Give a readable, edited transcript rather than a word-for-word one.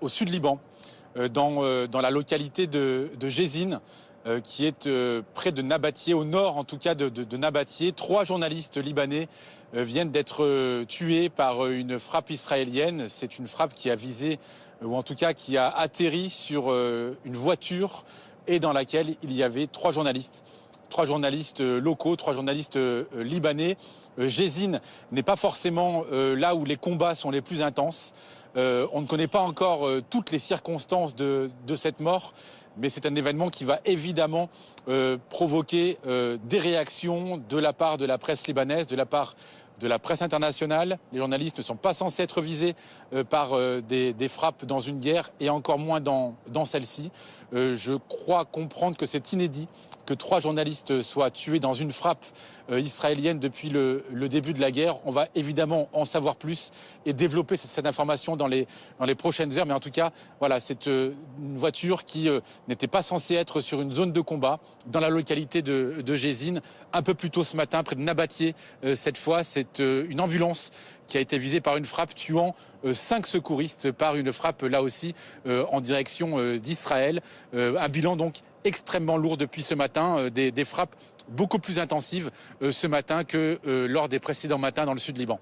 au sud Liban, dans la localité de Jézine, qui est près de Nabatieh, au nord en tout cas de Nabatieh. 3 journalistes libanais viennent d'être tués par une frappe israélienne. C'est une frappe qui a visé, ou en tout cas qui a atterri sur une voiture et dans laquelle il y avait 3 journalistes. 3 journalistes locaux, 3 journalistes libanais. Jézine n'est pas forcément là où les combats sont les plus intenses. On ne connaît pas encore toutes les circonstances de cette mort, mais c'est un événement qui va évidemment provoquer des réactions de la part de la presse libanaise, de la part de la presse internationale. Les journalistes ne sont pas censés être visés par des frappes dans une guerre, et encore moins dans celle-ci. Je crois comprendre que c'est inédit que 3 journalistes soient tués dans une frappe israélienne depuis le début de la guerre. On va évidemment en savoir plus et développer cette information dans les prochaines heures. Mais en tout cas, voilà, c'est une voiture qui n'était pas censée être sur une zone de combat dans la localité de Jézine. Un peu plus tôt ce matin, près de Nabatieh, cette fois, c'est une ambulance qui a été visée par une frappe, tuant 5 secouristes par une frappe là aussi en direction d'Israël. Un bilan donc extrêmement lourd depuis ce matin, des frappes beaucoup plus intensives ce matin que lors des précédents matins dans le sud Liban.